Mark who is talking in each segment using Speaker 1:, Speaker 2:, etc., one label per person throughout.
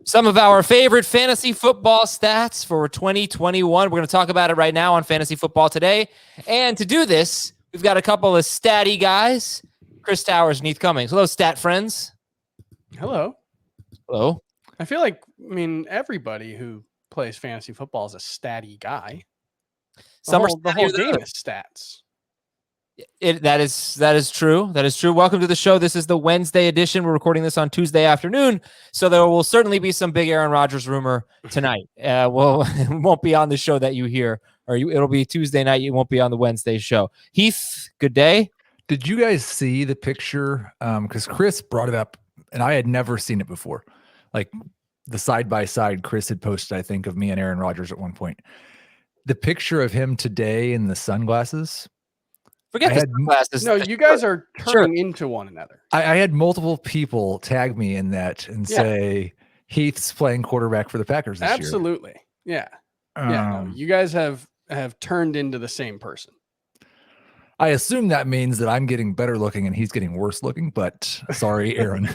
Speaker 1: Some of our favorite fantasy football stats for 2021. We're going to talk about it right now on Fantasy Football Today. And to do this, we've got a couple of statty guys, Chris Towers and Heath Cummings. Hello, stat friends.
Speaker 2: Hello.
Speaker 1: Hello.
Speaker 2: I feel like, everybody who plays fantasy football is a statty guy. The whole game is stats.
Speaker 1: That is true. That is true. Welcome to the show. This is the Wednesday edition. We're recording this on Tuesday afternoon, so there will certainly be some big Aaron Rodgers rumor tonight. It won't be on the show that you hear, it'll be Tuesday night. You won't be on the Wednesday show. Heath, good day.
Speaker 3: Did you guys see the picture? Because Chris brought it up, and I had never seen it before. Like the side by side Chris had posted, I think, of me and Aaron Rodgers at one point. The picture of him today in the sunglasses.
Speaker 1: Forget the sunglasses.
Speaker 2: No, you guys are turning into one another.
Speaker 3: I had multiple people tag me in that and say Heath's playing quarterback for the Packers this year.
Speaker 2: Absolutely. Yeah. You guys have turned into the same person.
Speaker 3: I assume that means that I'm getting better looking and he's getting worse looking, but sorry, Aaron.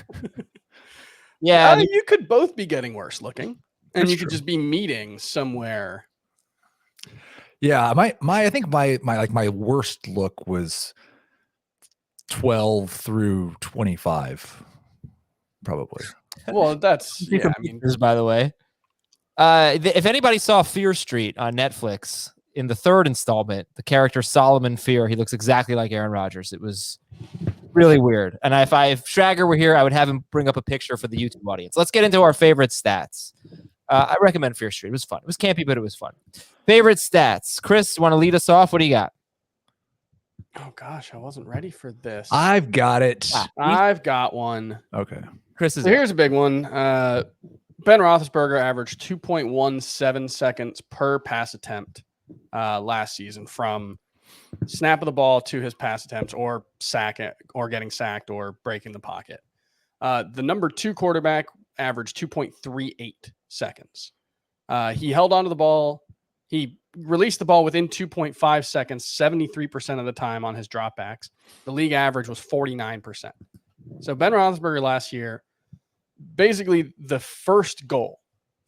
Speaker 2: You could both be getting worse looking, and you could just be meeting somewhere.
Speaker 3: Yeah, I think my worst look was 12 through 25, probably.
Speaker 2: Well, that's
Speaker 1: by the way. If anybody saw Fear Street on Netflix in the third installment, the character Solomon Fear, he looks exactly like Aaron Rodgers. It was really weird. And if Schrager were here, I would have him bring up a picture for the YouTube audience. Let's get into our favorite stats. I recommend Fear Street. It was fun. It was campy, but it was fun. Favorite stats. Chris, you want to lead us off? What do you got?
Speaker 2: Oh, gosh, I wasn't ready for this.
Speaker 3: I've got it.
Speaker 2: I've got one.
Speaker 3: Okay.
Speaker 2: Here's a big one. Ben Roethlisberger averaged 2.17 seconds per pass attempt last season from snap of the ball to his pass attempts or getting sacked or breaking the pocket. The number 2 quarterback averaged 2.38 seconds. He held onto the ball. He released the ball within 2.5 seconds, 73% of the time on his dropbacks. The league average was 49%. So Ben Roethlisberger last year, basically the first goal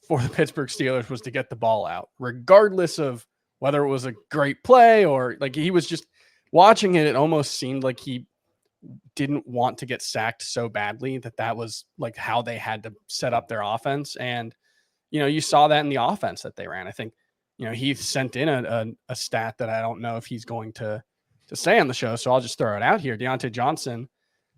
Speaker 2: for the Pittsburgh Steelers was to get the ball out, regardless of whether it was a great play or he was just watching it. It almost seemed like he didn't want to get sacked so badly that was how they had to set up their offense. And, you saw that in the offense that they ran. I think, he sent in a stat that I don't know if he's going to say on the show, so I'll just throw it out here. Deontay Johnson,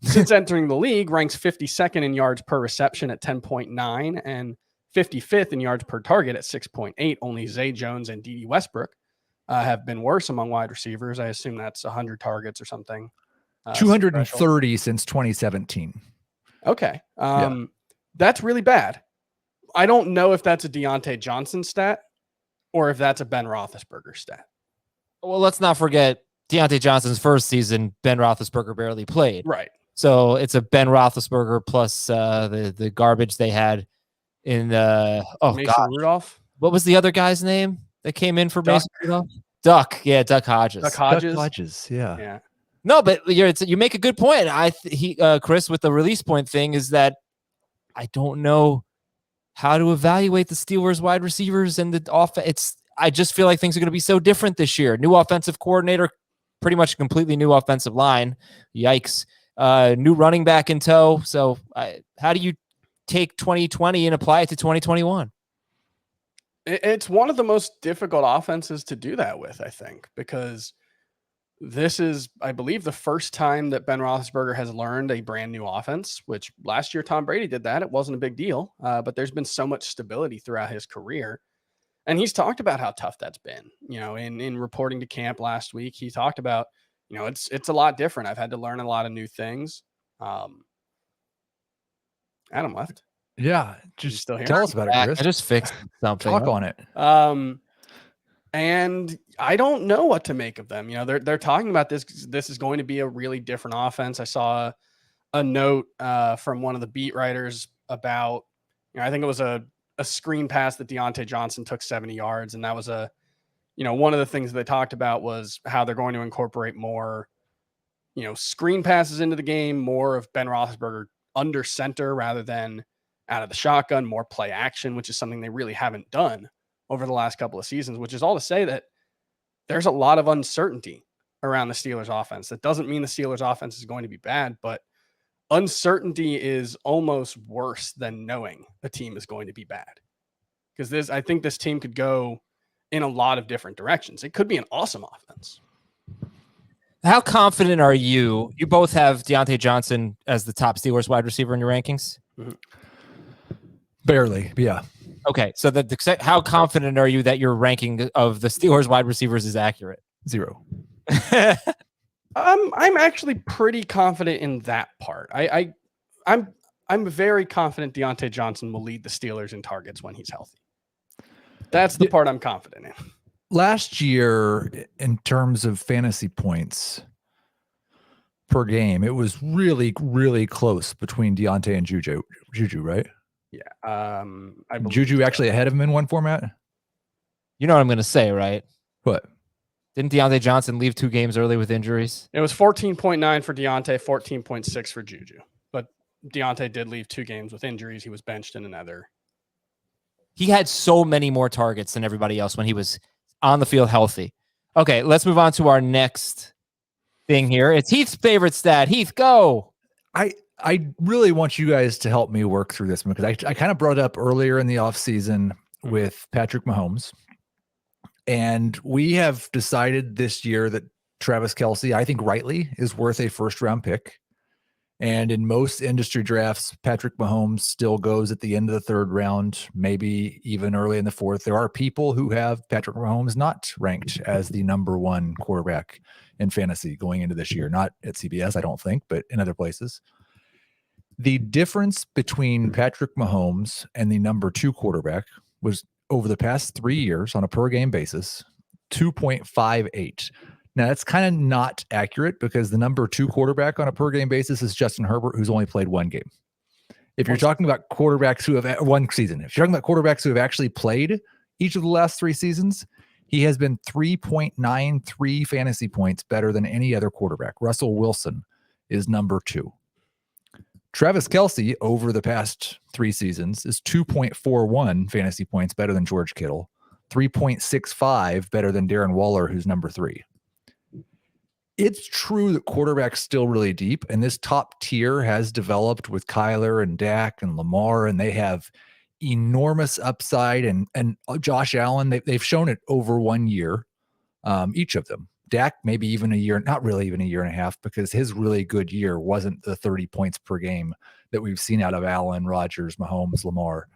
Speaker 2: since entering the league, ranks 52nd in yards per reception at 10.9 and 55th in yards per target at 6.8. Only Zay Jones and Dede Westbrook have been worse among wide receivers. I assume that's 100 targets or something.
Speaker 3: 230 since 2017.
Speaker 2: Okay. That's really bad. I don't know if that's a Deontay Johnson stat or if that's a Ben Roethlisberger stat.
Speaker 1: Well, let's not forget Deontay Johnson's first season, Ben Roethlisberger barely played.
Speaker 2: Right.
Speaker 1: So it's a Ben Roethlisberger plus the garbage they had in
Speaker 2: Mason Rudolph.
Speaker 1: What was the other guy's name that came in for Mason Rudolph? Duck. Yeah, Duck Hodges.
Speaker 2: Duck Hodges.
Speaker 3: Duck Hodges. Yeah.
Speaker 1: No, but you make a good point. Chris, with the release point thing, is that I don't know how to evaluate the Steelers wide receivers and the offense. I just feel like things are going to be so different this year. New offensive coordinator, pretty much a completely new offensive line. Yikes. New running back in tow. So how do you take 2020 and apply it to 2021?
Speaker 2: It's one of the most difficult offenses to do that with, I think, because this is, I believe, the first time that Ben Roethlisberger has learned a brand new offense, which last year Tom Brady did that. It wasn't a big deal, but there's been so much stability throughout his career. And he's talked about how tough that's been. In reporting to camp last week, he talked about, it's a lot different. I've had to learn a lot of new things. Adam left.
Speaker 3: Yeah, just
Speaker 2: still here?
Speaker 3: Tell us about it, Chris.
Speaker 1: I just fixed something.
Speaker 3: Talk on it.
Speaker 2: And I don't know what to make of them. They're talking about this. This is going to be a really different offense. I saw a note from one of the beat writers about, I think it was a screen pass that Deontay Johnson took 70 yards. And that was one of the things they talked about was how they're going to incorporate more, screen passes into the game, more of Ben Roethlisberger under center rather than out of the shotgun, more play action, which is something they really haven't done over the last couple of seasons, which is all to say that there's a lot of uncertainty around the Steelers offense. That doesn't mean the Steelers offense is going to be bad, but uncertainty is almost worse than knowing a team is going to be bad. Because I think this team could go in a lot of different directions. It could be an awesome offense.
Speaker 1: How confident are you? You both have Deontay Johnson as the top Steelers wide receiver in your rankings?
Speaker 2: Mm-hmm.
Speaker 3: Barely, yeah.
Speaker 1: Okay, so how confident are you that your ranking of the Steelers wide receivers is accurate?
Speaker 3: 0.
Speaker 2: I'm actually pretty confident in that part. I'm very confident Deontay Johnson will lead the Steelers in targets when he's healthy. That's the part I'm confident in.
Speaker 3: Last year, in terms of fantasy points per game, it was really, really close between Deontay and Juju, right?
Speaker 2: Yeah. I believe
Speaker 3: Juju actually ahead of him in one format?
Speaker 1: You know what I'm going to say, right?
Speaker 3: What?
Speaker 1: Didn't Deontay Johnson leave 2 games early with injuries?
Speaker 2: It was 14.9 for Deontay, 14.6 for Juju. But Deontay did leave 2 games with injuries. He was benched in another.
Speaker 1: He had so many more targets than everybody else when he was on the field healthy. Okay, let's move on to our next thing here. It's Heath's favorite stat. Heath, go.
Speaker 3: I really want you guys to help me work through this one because I kind of brought it up earlier in the offseason with Patrick Mahomes. And we have decided this year that Travis Kelce, I think rightly, is worth a first-round pick. And in most industry drafts, Patrick Mahomes still goes at the end of the 3rd round, maybe even early in the 4th. There are people who have Patrick Mahomes not ranked as the number 1 quarterback in fantasy going into this year. Not at CBS, I don't think, but in other places. The difference between Patrick Mahomes and the number 2 quarterback was over the past 3 years on a per game basis, 2.58. Now, that's kind of not accurate because the number 2 quarterback on a per game basis is Justin Herbert, who's only played 1 game. If you're talking about quarterbacks who have 1 season, if you're talking about quarterbacks who have actually played each of the last 3 seasons, he has been 3.93 fantasy points better than any other quarterback. Russell Wilson is number 2. Travis Kelce over the past 3 seasons is 2.41 fantasy points better than George Kittle, 3.65 better than Darren Waller, who's number 3. It's true that quarterback's still really deep, and this top tier has developed with Kyler and Dak and Lamar, and they have enormous upside. And Josh Allen, they've shown it over 1 year, each of them. Dak, maybe even a year, not really even a year and a half, because his really good year wasn't the 30 points per game that we've seen out of Allen, Rodgers, Mahomes, Lamar.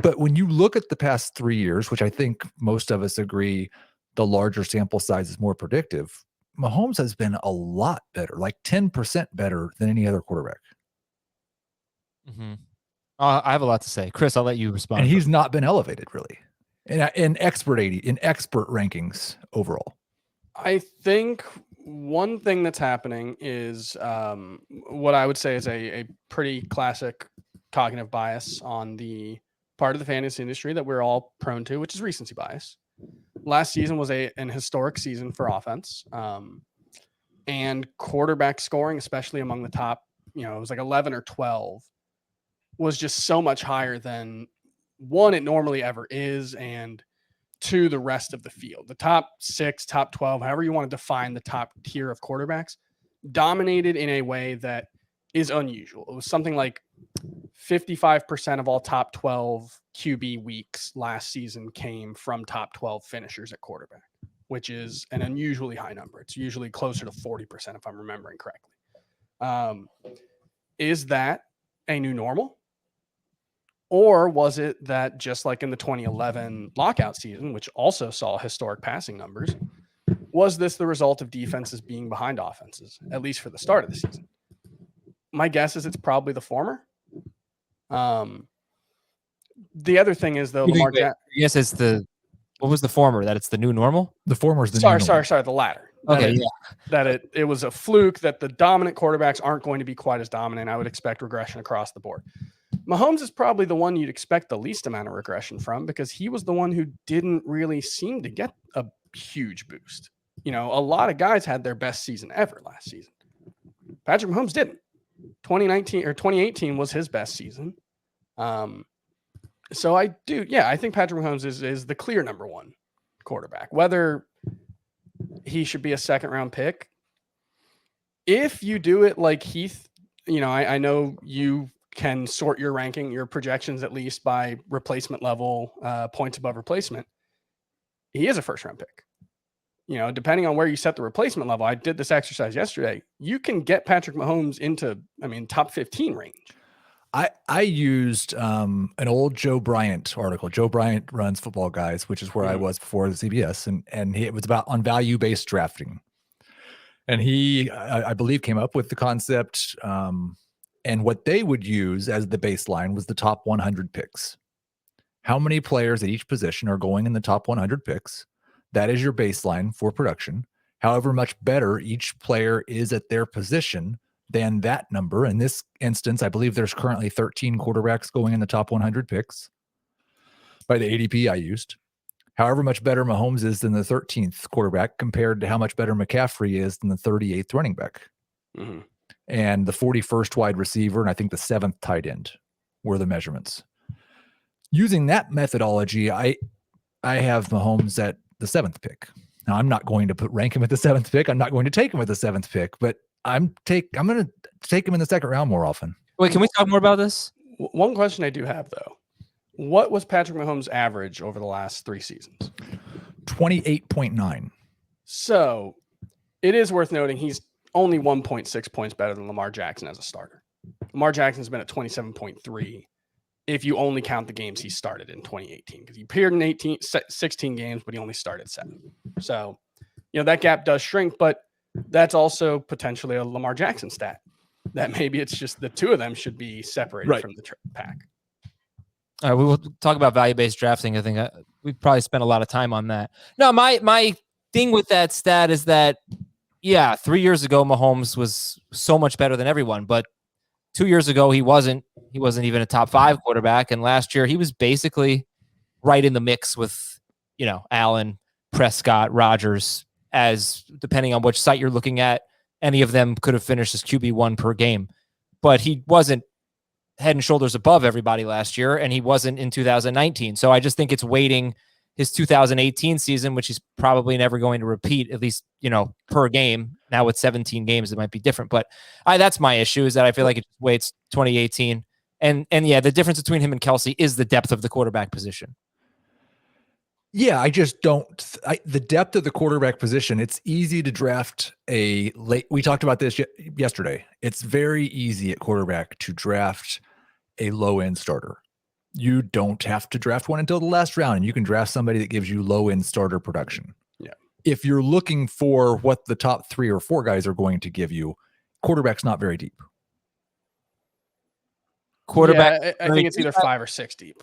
Speaker 3: But when you look at the past 3 years, which I think most of us agree the larger sample size is more predictive, Mahomes has been a lot better, like 10% better than any other quarterback.
Speaker 1: Mm-hmm. I have a lot to say. Chris, I'll let you respond.
Speaker 3: And he's not been elevated really in expert rankings overall.
Speaker 2: I think one thing that's happening is what I would say is a pretty classic cognitive bias on the part of the fantasy industry that we're all prone to, which is recency bias. Last season was an historic season for offense, and quarterback scoring, especially among the top, it was like 11 or 12, was just so much higher than 1, it normally ever is, and 2, the rest of the field. The top 6, top 12, however you want to define the top tier of quarterbacks, dominated in a way that is unusual. It was something like 55% of all top 12 QB weeks last season came from top 12 finishers at quarterback, which is an unusually high number. It's usually closer to 40%, if I'm remembering correctly. Is that a new normal? Or was it that just like in the 2011 lockout season, which also saw historic passing numbers, was this the result of defenses being behind offenses, at least for the start of the season? My guess is it's probably the former. The other thing is, though, Lamar Jackson.
Speaker 1: Yes, it's what was the former? That it's the new normal?
Speaker 3: The former is the new normal.
Speaker 2: Sorry, the latter.
Speaker 1: Okay,
Speaker 2: That it was a fluke, that the dominant quarterbacks aren't going to be quite as dominant. I would expect regression across the board. Mahomes is probably the one you'd expect the least amount of regression from, because he was the one who didn't really seem to get a huge boost. A lot of guys had their best season ever last season. Patrick Mahomes didn't. 2019 or 2018 was his best season. So I think Patrick Mahomes is the clear number one quarterback. Whether he should be a second round pick, if you do it like Heath, I know you can sort your ranking, your projections at least by replacement level, points above replacement. He is a first round pick. Depending on where you set the replacement level, I did this exercise yesterday. You can get Patrick Mahomes into, top 15 range.
Speaker 3: I used an old Joe Bryant article. Joe Bryant runs Football Guys, which is where I was before the CBS, and it was on value-based drafting. And he, I believe, came up with the concept, and what they would use as the baseline was the top 100 picks. How many players at each position are going in the top 100 picks? That is your baseline for production. However much better each player is at their position than that number. In this instance, I believe there's currently 13 quarterbacks going in the top 100 picks by the ADP I used. However much better Mahomes is than the 13th quarterback compared to how much better McCaffrey is than the 38th running back.
Speaker 2: Mm-hmm.
Speaker 3: And the 41st wide receiver, and I think the 7th tight end were the measurements. Using that methodology, I have Mahomes at the 7th pick. Now, I'm not going to rank him at the 7th pick. I'm not going to take him at the 7th pick, but I'm going to take him in the second round more often.
Speaker 1: Wait, can we talk more about this?
Speaker 2: One question I do have, though. What was Patrick Mahomes' average over the last 3 seasons?
Speaker 3: 28.9.
Speaker 2: So it is worth noting he's only 1.6 points better than Lamar Jackson as a starter. Lamar Jackson's been at 27.3 if you only count the games he started in 2018, because he appeared in 16 games, but he only started 7. So, that gap does shrink, but that's also potentially a Lamar Jackson stat that maybe it's just the two of them should be separated from the pack.
Speaker 1: All right, we will talk about value-based drafting. I think we probably spent a lot of time on that. No, my thing with that stat is that, 3 years ago, Mahomes was so much better than everyone, but 2 years ago, he wasn't even a top 5 quarterback. And last year he was basically right in the mix with, Allen, Prescott, Rodgers, as depending on which site you're looking at, any of them could have finished as QB1 per game, but he wasn't head and shoulders above everybody last year. And he wasn't in 2019. So I just think it's weighting his 2018 season, which he's probably never going to repeat, at least, per game. Now with 17 games, it might be different, but that's my issue, is that I feel like it just weights 2018. And the difference between him and Kelsey is the depth of the quarterback position.
Speaker 3: Yeah, I just don't. The depth of the quarterback position, it's easy to draft a late. We talked about this yesterday. It's very easy at quarterback to draft a low-end starter. You don't have to draft one until the last round, and you can draft somebody that gives you low-end starter production.
Speaker 2: Yeah.
Speaker 3: If you're looking for what the top 3 or 4 guys are going to give you, quarterback's not very deep.
Speaker 2: Quarterback, yeah, I think it's either 5 or 6 deep.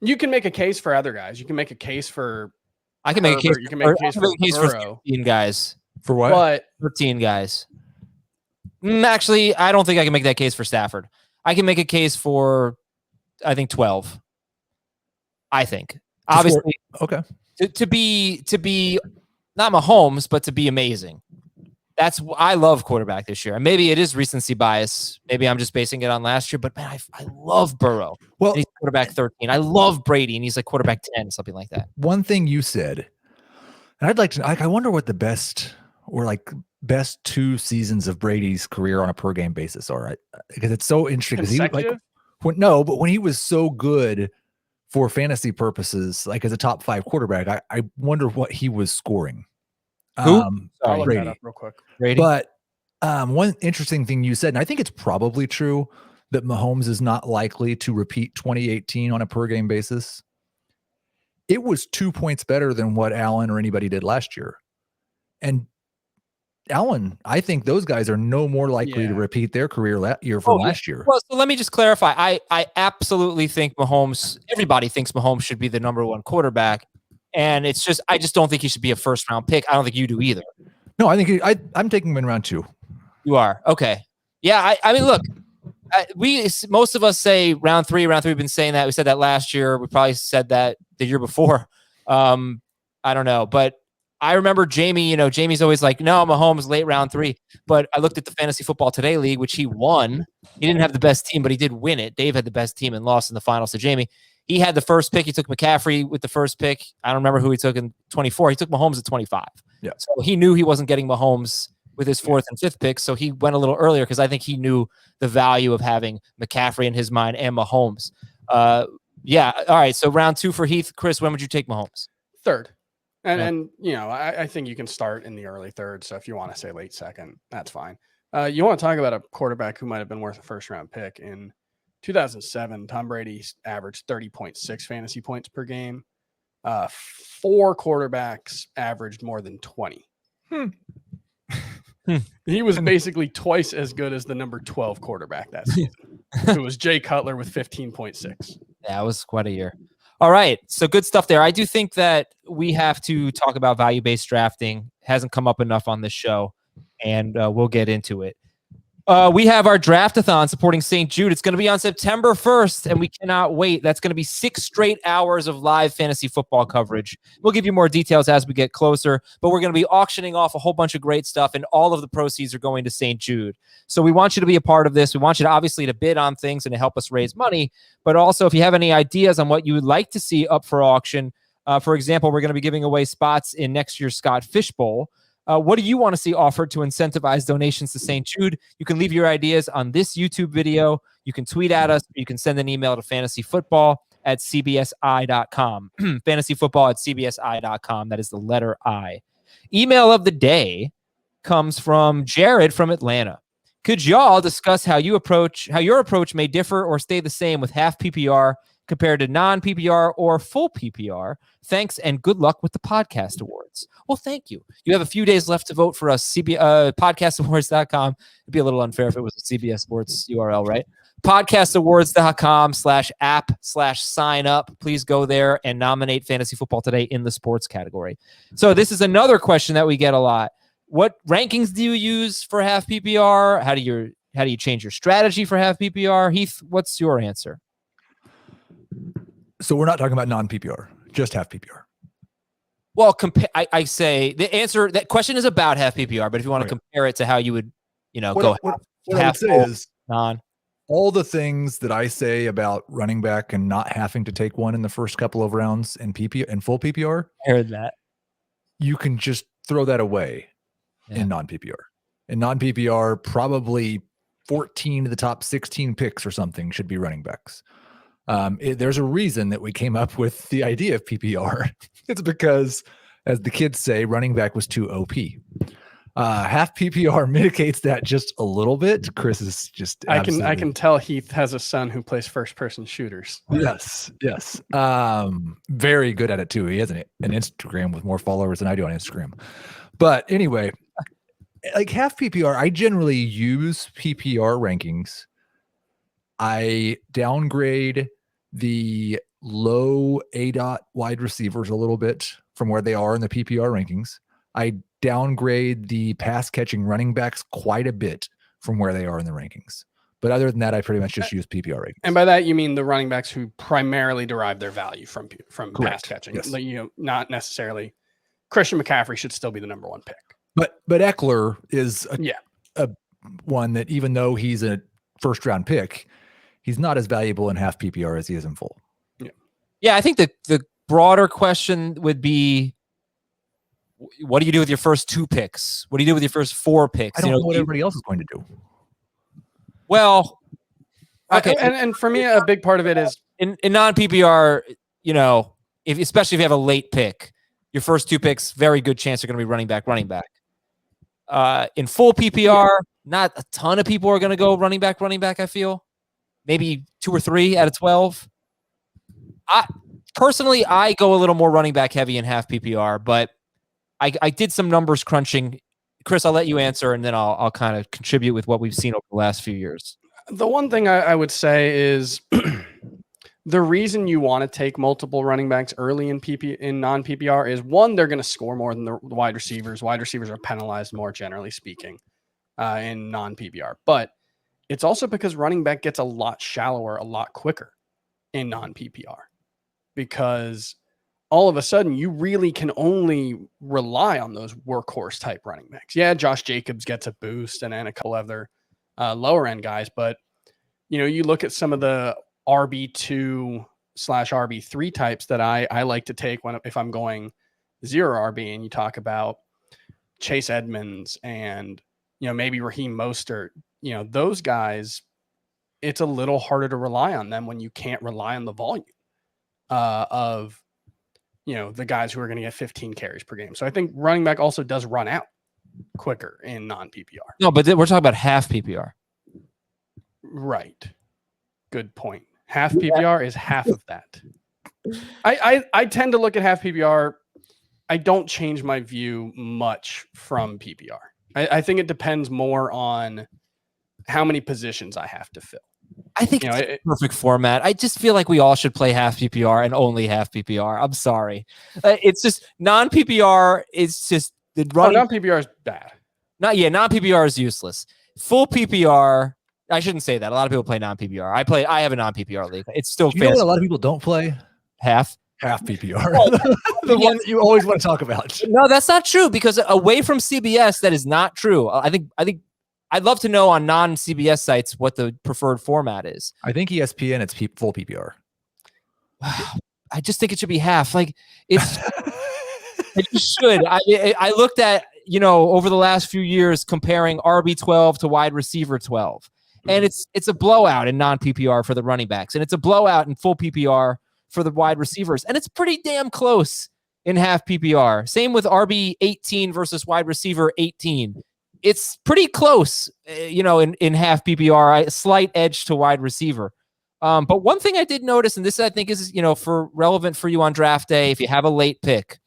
Speaker 2: You can make a case for other guys. You can make a case for.
Speaker 1: I can make a case.
Speaker 2: You can make a case for
Speaker 1: Burrow. 15 guys.
Speaker 3: For what?
Speaker 2: But
Speaker 1: 13 guys. Actually, I don't think I can make that case for Stafford. I can make a case for, I think, 12. I think. Obviously,
Speaker 3: okay.
Speaker 1: To be not Mahomes, but to be amazing. I love quarterback this year. And maybe it is recency bias. Maybe I'm just basing it on last year, but man, I love Burrow.
Speaker 3: Well,
Speaker 1: and he's quarterback 13. I love Brady, and he's like quarterback 10, something like that.
Speaker 3: One thing you said, and I'd like to, I wonder what the best 2 seasons of Brady's career on a per game basis are, right? Because it's so interesting. Because when he was so good for fantasy purposes, like as a top 5 quarterback, I wonder what he was scoring.
Speaker 1: Who?
Speaker 2: I'll look
Speaker 3: Brady.
Speaker 2: that up real quick.
Speaker 1: Brady.
Speaker 3: But one interesting thing you said, and I think it's probably true, that Mahomes is not likely to repeat 2018 on a per game basis. It was 2 points better than what Allen or anybody did last year. And Allen, I think those guys are no more likely to repeat their career from last year.
Speaker 1: Well, so let me just clarify. I absolutely think everybody thinks Mahomes should be the number 1 quarterback. And it's just, I just don't think he should be a first round pick. I don't think you do either.
Speaker 3: No, I think I'm taking him in round 2.
Speaker 1: You are. Okay. Yeah. I mean, look, most of us say round 3. We've been saying that. We said that last year. We probably said that the year before. I don't know, but I remember Jamie, Jamie's always like, no, Mahomes late round 3. But I looked at the Fantasy Football Today League, which he won. He didn't have the best team, but he did win it. Dave had the best team and lost in the finals to Jamie. He had the first pick. He took McCaffrey with the first pick. I don't remember who he took in 24. He took Mahomes at 25.
Speaker 3: Yeah.
Speaker 1: So he knew he wasn't getting Mahomes with his 4th and 5th pick. So he went a little earlier because I think he knew the value of having McCaffrey in his mind and Mahomes. Yeah. All right. So round 2 for Heath. Chris, when would you take Mahomes?
Speaker 2: 3rd. And I think you can start in the early 3rd. So if you want to say late 2nd, that's fine. You want to talk about a quarterback who might have been worth a first-round pick. In 2007, Tom Brady averaged 30.6 fantasy points per game. 4 quarterbacks averaged more than 20. He was basically twice as good as the number 12 quarterback that season. It was Jay Cutler with 15.6.
Speaker 1: Yeah, it was quite a year. All right. So good stuff there. I do think that we have to talk about value-based drafting. Hasn't come up enough on this show, and we'll get into it. We have our draft-a-thon supporting St. Jude. It's going to be on September 1st, and we cannot wait. That's going to be 6 straight hours of live fantasy football coverage. We'll give you more details as we get closer, but we're going to be auctioning off a whole bunch of great stuff, and all of the proceeds are going to St. Jude. So we want you to be a part of this. We want you to obviously to bid on things and to help us raise money, but also if you have any ideas on what you would like to see up for auction, for example, we're going to be giving away spots in next year's Scott Fish Bowl. What do you want to see offered to incentivize donations to St. Jude? You can leave your ideas on this YouTube video. You can tweet at us. Or you can send an email to fantasyfootball@cbsi.com. Fantasyfootball@cbsi.com. That is the letter I. Email of the day comes from Jared from Atlanta. Could y'all discuss how your approach may differ or stay the same with half PPR compared to non PPR or full PPR? Thanks and good luck with the podcast awards. Well, thank you. You have a few days left to vote for us. podcastawards.com. It'd be a little unfair if it was a CBS Sports URL, right? podcastawards.com/app/sign up. Please go there and nominate Fantasy Football Today in the sports category. So this is another question that we get a lot. What rankings do you use for half PPR? How do you change your strategy for half PPR? Heath, what's your answer?
Speaker 3: So we're not talking about non PPR, just half PPR.
Speaker 1: Well, I say the answer, that question is about half PPR, but if you want to compare it to how you would,
Speaker 3: What I would say is
Speaker 1: non.
Speaker 3: All the things that I say about running back and not having to take one in the first couple of rounds in full PPR.
Speaker 1: I heard that.
Speaker 3: You can just throw that away in non PPR. In non PPR, probably 14 of the top 16 picks or something should be running backs. There's a reason that we came up with the idea of PPR. It's because, as the kids say, running back was too OP. Half PPR mitigates that just a little bit. Chris is just
Speaker 2: I can tell Heath has a son who plays first person shooters.
Speaker 3: Yes. Very good at it too. He has an Instagram with more followers than I do on Instagram. But anyway, like half PPR, I generally use PPR rankings. I downgrade the low ADOT wide receivers a little bit from where they are in the PPR rankings. I downgrade the pass catching running backs quite a bit from where they are in the rankings. But other than that, I pretty much just use PPR rankings. And
Speaker 2: by that, you mean the running backs who primarily derive their value from pass catching.
Speaker 3: Yes.
Speaker 2: Not necessarily. Christian McCaffrey should still be the number 1 pick.
Speaker 3: But Eckler is a one that, even though he's a first round pick, he's not as valuable in half PPR as he is in full.
Speaker 1: Yeah, I think the broader question would be, what do you do with your first 2 picks? What do you do with your first 4 picks?
Speaker 3: I don't know what everybody else is going to do.
Speaker 1: Well, okay.
Speaker 2: And for me, a big part of it is
Speaker 1: in non-PPR, especially if you have a late pick, your first 2 picks, very good chance they're going to be running back. In full PPR, not a ton of people are going to go running back, I feel. Maybe 2 or 3 out of 12. Personally, I go a little more running back heavy in half PPR, but I did some numbers crunching. Chris, I'll let you answer, and then I'll kind of contribute with what we've seen over the last few years.
Speaker 2: The one thing I would say is the reason you want to take multiple running backs early in non PPR is, one, they're going to score more than the wide receivers. Wide receivers are penalized more, generally speaking, in non PPR. But it's also because running back gets a lot shallower, a lot quicker in non PPR, because all of a sudden you really can only rely on those workhorse type running backs. Yeah, Josh Jacobs gets a boost and then a couple other lower end guys, but you look at some of the RB2/RB3 types that I like to take if I'm going 0 RB, and you talk about Chase Edmonds and maybe Raheem Mostert, those guys, it's a little harder to rely on them when you can't rely on the volume of the guys who are going to get 15 carries per game. So I think running back also does run out quicker in non PPR.
Speaker 1: No, but we're talking about half PPR.
Speaker 2: Right. Good point. Half PPR is half of that. I tend to look at half PPR. I don't change my view much from PPR. I think it depends more on how many positions I have to fill.
Speaker 1: I think it's a perfect format. I just feel like we all should play half PPR and only half PPR. I'm sorry. It's just non PPR is just the running.
Speaker 2: Non PPR is bad.
Speaker 1: Non PPR is useless. Full PPR. I shouldn't say that. A lot of people play non PPR. I have a non PPR league. It's still
Speaker 3: you know what a lot of people don't play?
Speaker 1: Half
Speaker 3: PPR. The one that you always want to talk about.
Speaker 1: No, that's not true, because away from CBS, that is not true. I think I'd love to know on non-CBS sites what the preferred format is.
Speaker 3: I think ESPN, it's full PPR.
Speaker 1: I just think it should be half. Like it's, it just should. I looked at, over the last few years comparing RB12 to wide receiver 12, and it's a blowout in non-PPR for the running backs, and it's a blowout in full PPR for the wide receivers, and it's pretty damn close in half PPR. Same with RB 18 versus wide receiver 18. It's pretty close, in half PPR, a slight edge to wide receiver. But one thing I did notice, and this I think is, relevant for you on draft day, if you have a late pick,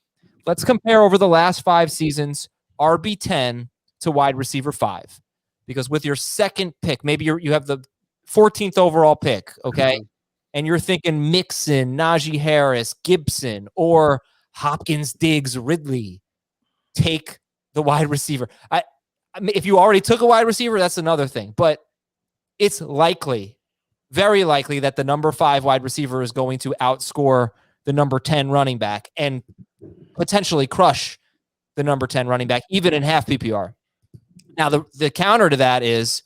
Speaker 1: let's compare over the last 5 seasons, RB 10 to wide receiver 5, because with your second pick, maybe you have the 14th overall pick. Okay. And you're thinking Mixon, Najee Harris, Gibson, or Hopkins, Diggs, Ridley. Take the wide receiver. I mean, if you already took a wide receiver, that's another thing. But it's likely, very likely, that the number 5 wide receiver is going to outscore the number 10 running back and potentially crush the number 10 running back, even in half PPR. Now, the counter to that is,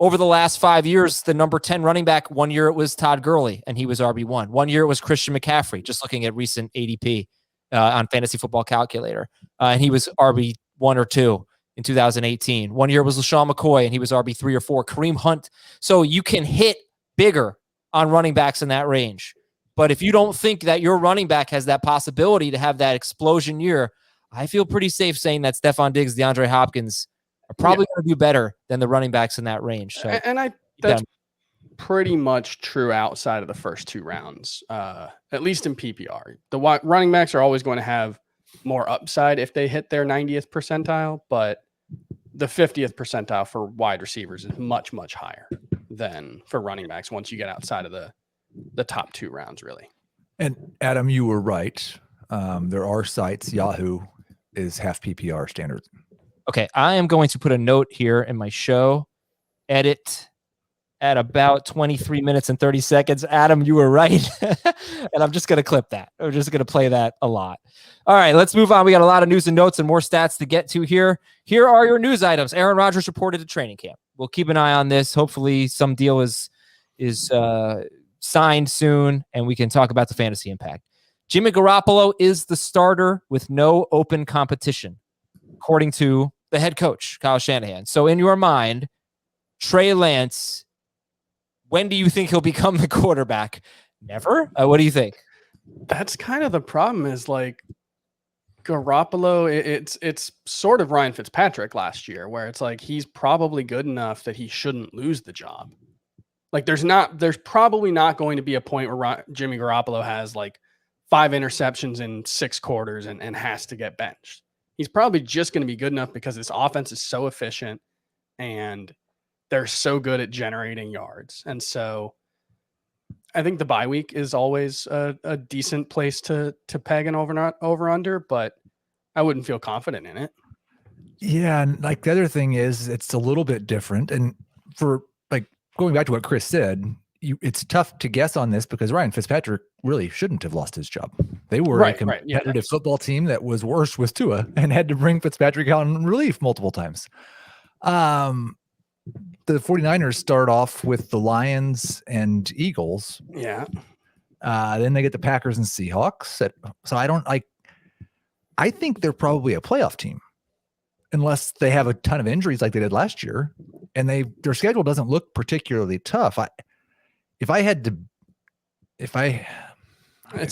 Speaker 1: over the last 5 years, the number 10 running back, one year it was Todd Gurley, and he was RB1. One year it was Christian McCaffrey, just looking at recent ADP on Fantasy Football Calculator. And he was RB1 or 2 in 2018. One year it was LaShawn McCoy, and he was RB3 or 4. Kareem Hunt. So you can hit bigger on running backs in that range. But if you don't think that your running back has that possibility to have that explosion year, I feel pretty safe saying that Stephon Diggs, DeAndre Hopkins are probably going to do better than the running backs in that range. So,
Speaker 2: and that's pretty much true outside of the first 2 rounds, at least in PPR. The running backs are always going to have more upside if they hit their 90th percentile, but the 50th percentile for wide receivers is much, much higher than for running backs once you get outside of the top 2 rounds, really.
Speaker 3: And Adam, you were right. There are sites. Yahoo is half PPR standard.
Speaker 1: Okay, I am going to put a note here in my show edit at about 23 minutes and 30 seconds. Adam, you were right. And I'm just going to clip that. I'm just going to play that a lot. All right, let's move on. We got a lot of news and notes and more stats to get to here. Here are your news items. Aaron Rodgers reported to training camp. We'll keep an eye on this. Hopefully some deal is signed soon, and we can talk about the fantasy impact. Jimmy Garoppolo is the starter with no open competition, according to the head coach, Kyle Shanahan. So in your mind, Trey Lance, when do you think he'll become the quarterback? Never? What do you think?
Speaker 2: That's kind of the problem, is like Garoppolo, it's sort of Ryan Fitzpatrick last year, where it's like he's probably good enough that he shouldn't lose the job. Like there's probably not going to be a point where Jimmy Garoppolo has like 5 interceptions in 6 quarters and has to get benched. He's probably just going to be good enough because this offense is so efficient and they're so good at generating yards. And so I think the bye week is always a decent place to peg an over under, but I wouldn't feel confident in it.
Speaker 3: Yeah. And like the other thing is it's a little bit different. And for like going back to what Chris said, it's tough to guess on this because Ryan Fitzpatrick really shouldn't have lost his job. They were a competitive football team that was worse with Tua and had to bring Fitzpatrick out in relief multiple times. The 49ers start off with the Lions and Eagles.
Speaker 2: Yeah.
Speaker 3: Then they get the Packers and Seahawks. I think they're probably a playoff team unless they have a ton of injuries like they did last year, and their schedule doesn't look particularly tough. It's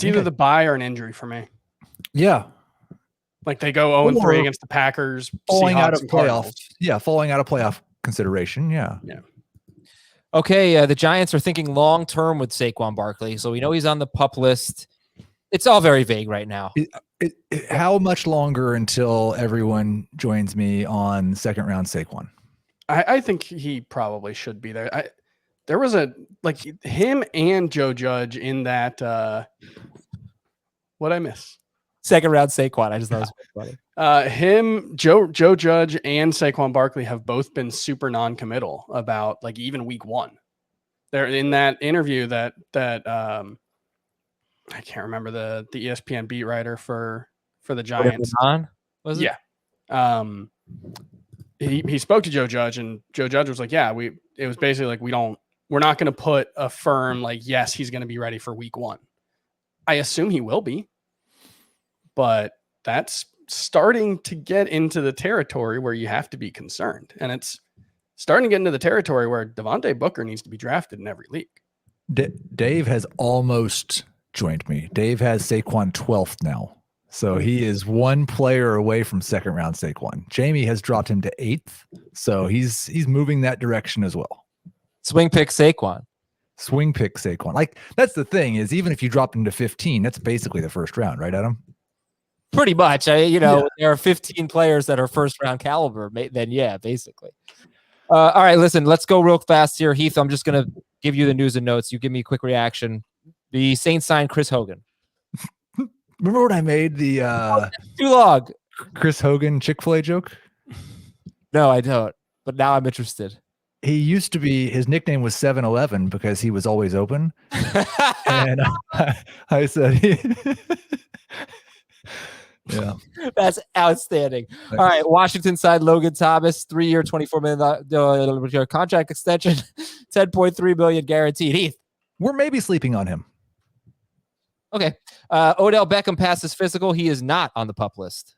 Speaker 2: either the bye or an injury for me.
Speaker 3: Yeah.
Speaker 2: Like they go 0-3 against the Packers,
Speaker 3: falling
Speaker 2: Seahawks,
Speaker 3: out of
Speaker 2: and
Speaker 3: playoff.
Speaker 2: Cardinals.
Speaker 3: Yeah, falling out of playoff consideration. Yeah.
Speaker 1: Okay, the Giants are thinking long-term with Saquon Barkley, so we know he's on the PUP list. It's all very vague right now.
Speaker 3: How much longer until everyone joins me on second-round Saquon?
Speaker 2: I think he probably should be there. There was him and Joe Judge in that. What'd I miss?
Speaker 1: Second-round Saquon. I just thought it was funny.
Speaker 2: Joe Judge and Saquon Barkley have both been super non-committal about like even week one. They're in that interview that I can't remember the ESPN beat writer for the Giants.
Speaker 1: Was it?
Speaker 2: Yeah. He spoke to Joe Judge, and Joe Judge was like, yeah, it was basically like, we're not going to put a firm, like, yes, he's going to be ready for week one. I assume he will be, but that's starting to get into the territory where you have to be concerned. And it's starting to get into the territory where Devontae Booker needs to be drafted in every league.
Speaker 3: Dave has almost joined me. Dave has Saquon 12th now. So he is one player away from second round Saquon. Jamie has dropped him to 8th. So he's moving that direction as well.
Speaker 1: Swing pick Saquon.
Speaker 3: Like, that's the thing is, even if you drop him to 15, that's basically the first round, right, Adam?
Speaker 1: Pretty much. There are 15 players that are first round caliber. Then yeah, basically. All right, listen, let's go real fast here. Heath, I'm just going to give you the news and notes. You give me a quick reaction. The Saints signed Chris Hogan.
Speaker 3: Remember when I made the
Speaker 1: too long
Speaker 3: Chris Hogan Chick-fil-A joke?
Speaker 1: No, I don't. But now I'm interested.
Speaker 3: He used to be, his nickname was 7-Eleven because he was always open. And I said, yeah.
Speaker 1: That's outstanding. All right. Washington signed Logan Thomas, 3-year, $24 million contract extension, $10.3 million guaranteed. Heath.
Speaker 3: We're maybe sleeping on him.
Speaker 1: Okay. Odell Beckham passed his physical. He is not on the PUP list.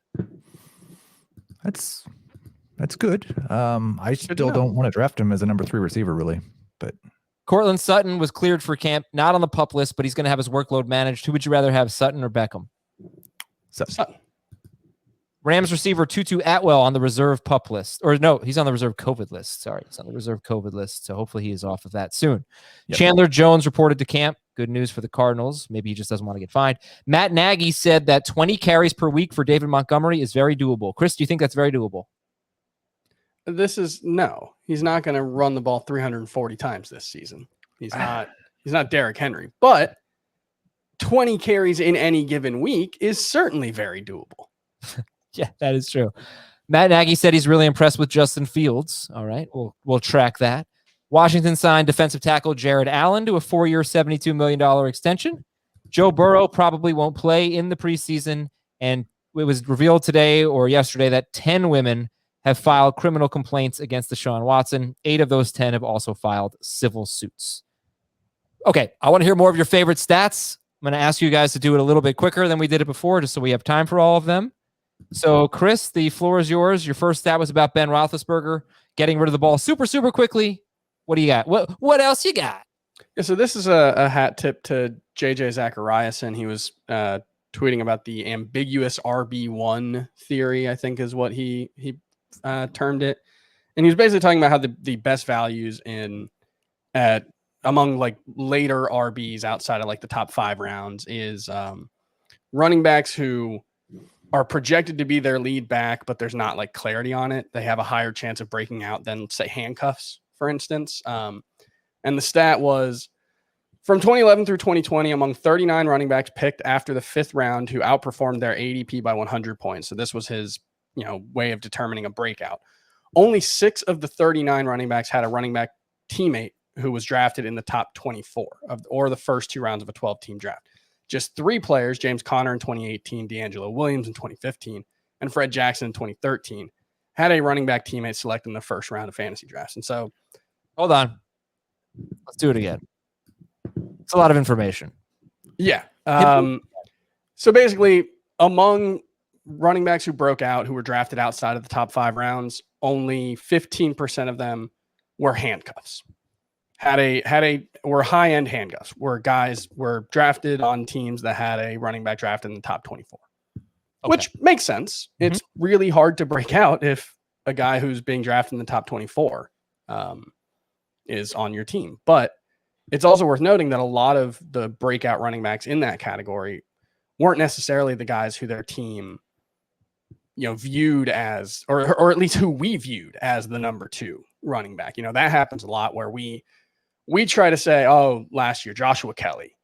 Speaker 3: That's good. I still don't want to draft him as a number 3 receiver, really. But
Speaker 1: Cortland Sutton was cleared for camp, not on the PUP list, but he's going to have his workload managed. Who would you rather have, Sutton or Beckham?
Speaker 3: Sutton.
Speaker 1: Rams receiver Tutu Atwell on the reserve PUP list. Or no, he's on the reserve COVID list. Sorry, he's on the reserve COVID list. So hopefully he is off of that soon. Yep. Chandler Jones reported to camp. Good news for the Cardinals. Maybe he just doesn't want to get fined. Matt Nagy said that 20 carries per week for David Montgomery is very doable. Chris, do you think that's very doable?
Speaker 2: He's not going to run the ball 340 times this season. He's not Derrick Henry, but 20 carries in any given week is certainly very doable.
Speaker 1: Yeah, that is true. Matt Nagy said he's really impressed with Justin Fields. All right, we'll track that. Washington signed defensive tackle Jared Allen to a 4-year, $72 million extension. Joe Burrow probably won't play in the preseason, and it was revealed today or yesterday that 10 women have filed criminal complaints against Deshaun Watson. 8 of those 10 have also filed civil suits. Okay, I want to hear more of your favorite stats. I'm going to ask you guys to do it a little bit quicker than we did it before, just so we have time for all of them. So, Chris, the floor is yours. Your first stat was about Ben Roethlisberger getting rid of the ball super, super quickly. What do you got? What else you got?
Speaker 2: Yeah, so this is a hat tip to JJ Zachariason. He was tweeting about the ambiguous RB1 theory, I think is what he termed it. And he was basically talking about how the best values among like later RBs outside of like the top 5 rounds is running backs who are projected to be their lead back, but there's not like clarity on it. They have a higher chance of breaking out than, say, handcuffs, for instance. And the stat was from 2011 through 2020, among 39 running backs picked after the 5th round who outperformed their ADP by 100 points. So this was his, way of determining a breakout. Only 6 of the 39 running backs had a running back teammate who was drafted in the top 24 or the first 2 rounds of a 12-team draft. Just 3 players, James Conner in 2018, D'Angelo Williams in 2015, and Fred Jackson in 2013, had a running back teammate selected in the first round of fantasy drafts. And so,
Speaker 1: hold on. Let's do it again. It's a lot of information.
Speaker 2: Yeah. So basically, among running backs who broke out, who were drafted outside of the top 5 rounds, only 15% of them were handcuffs. Were high-end handcuffs, where guys were drafted on teams that had a running back draft in the top 24. Okay. Which makes sense. Mm-hmm. It's really hard to break out if a guy who's being drafted in the top 24 is on your team. But it's also worth noting that a lot of the breakout running backs in that category weren't necessarily the guys who their team, viewed as, or at least who we viewed as the number 2 running back. That happens a lot where we try to say, oh, last year, Joshua Kelly,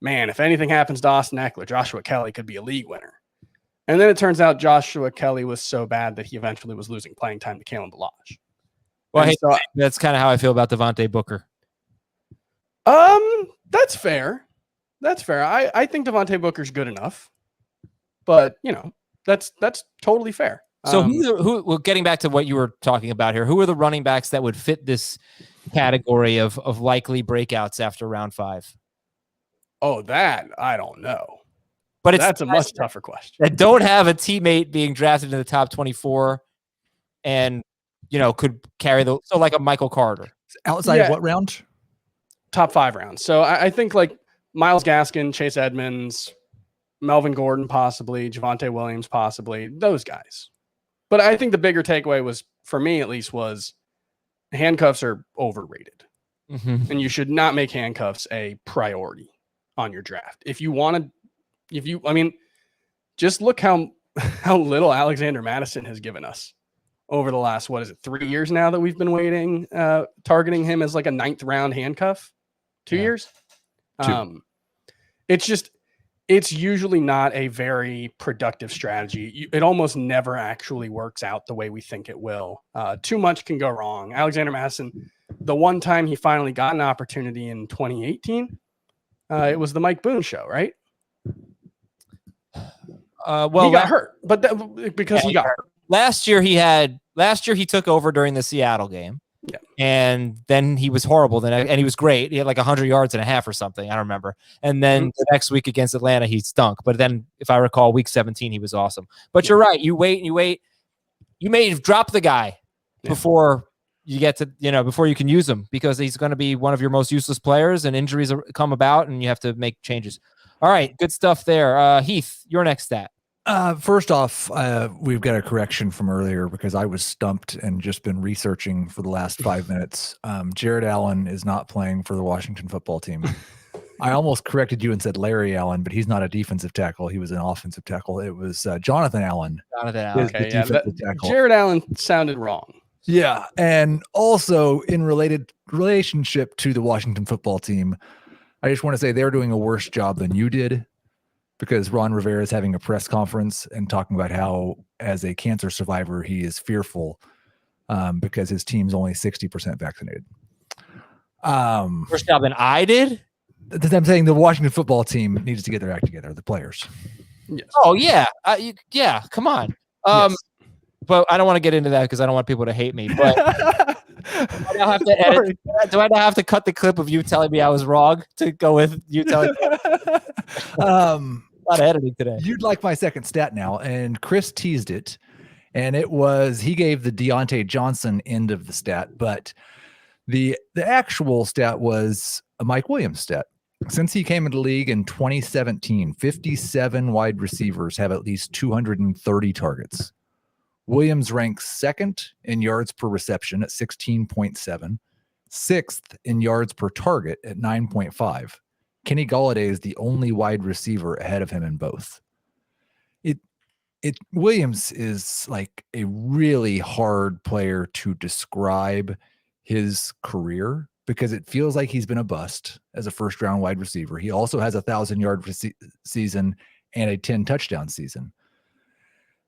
Speaker 2: man, if anything happens to Austin Eckler, Joshua Kelly could be a league winner. And then it turns out Joshua Kelly was so bad that he eventually was losing playing time to Kalen Ballage.
Speaker 1: Well, hey, so, that's kind of how I feel about Devontae Booker.
Speaker 2: That's fair. That's fair. I think Devontae Booker's good enough, but that's totally fair.
Speaker 1: So who getting back to what you were talking about here, who are the running backs that would fit this category of likely breakouts after round 5?
Speaker 2: Oh, that I don't know.
Speaker 1: But
Speaker 2: that's a much tougher question.
Speaker 1: That don't have a teammate being drafted in the top 24 and could carry so like a Michael Carter.
Speaker 3: Outside of what round?
Speaker 2: Top 5 rounds. So I think like Myles Gaskin, Chase Edmonds, Melvin Gordon, possibly Javonte Williams, possibly those guys. But I think the bigger takeaway was, for me at least, was handcuffs are overrated. Mm-hmm. And you should not make handcuffs a priority on your draft. Just look how little Alexander Mattison has given us over the last, 3 years now that we've been waiting, targeting him as like a 9th round handcuff. 2 years.
Speaker 3: 2.
Speaker 2: It's usually not a very productive strategy. It almost never actually works out the way we think it will. Too much can go wrong. Alexander Mattison, the one time he finally got an opportunity in 2018, it was the Mike Boone show, right? He got hurt, but because he got hurt.
Speaker 1: Last year he took over during the Seattle game.
Speaker 2: Yeah.
Speaker 1: And then he was horrible. And he was great. He had like 100 yards and a half or something. I don't remember. And then the next week against Atlanta, he stunk. But then, if I recall, week 17, he was awesome. But you're right. You wait and you wait. You may drop the guy before you get to, before you can use him, because he's going to be one of your most useless players and injuries come about and you have to make changes. All right. Good stuff there. Heath, your next stat.
Speaker 3: First off, we've got a correction from earlier because I was stumped and just been researching for the last 5 minutes. Jared Allen is not playing for the Washington football team. I almost corrected you and said Larry Allen, but he's not a defensive tackle. He was an offensive tackle. It was Jonathan Allen.
Speaker 2: Okay, Jared Allen sounded wrong.
Speaker 3: Yeah, and also in relationship to the Washington football team, I just want to say they're doing a worse job than you did. Because Ron Rivera is having a press conference and talking about how, as a cancer survivor, he is fearful because his team's only 60% vaccinated.
Speaker 1: Worse job than I did?
Speaker 3: I'm saying the Washington football team needs to get their act together, the players.
Speaker 2: Yes.
Speaker 1: Oh, yeah. Come on.
Speaker 2: Yes.
Speaker 1: But I don't want to get into that because I don't want people to hate me. But do I now have to edit? Do I now have to cut the clip of you telling me I was wrong to go with you telling me? A lot of editing today.
Speaker 3: You'd like my second stat now, and Chris teased it, and it was he gave the Deontay Johnson end of the stat, but the actual stat was a Mike Williams stat. Since he came into the league in 2017, 57 wide receivers have at least 230 targets. Williams ranks 2nd in yards per reception at 16.7, 6th in yards per target at 9.5. Kenny Golladay is the only wide receiver ahead of him in both. Williams is like a really hard player to describe his career because it feels like he's been a bust as a first-round wide receiver. He also has a 1,000-yard season and a 10-touchdown season.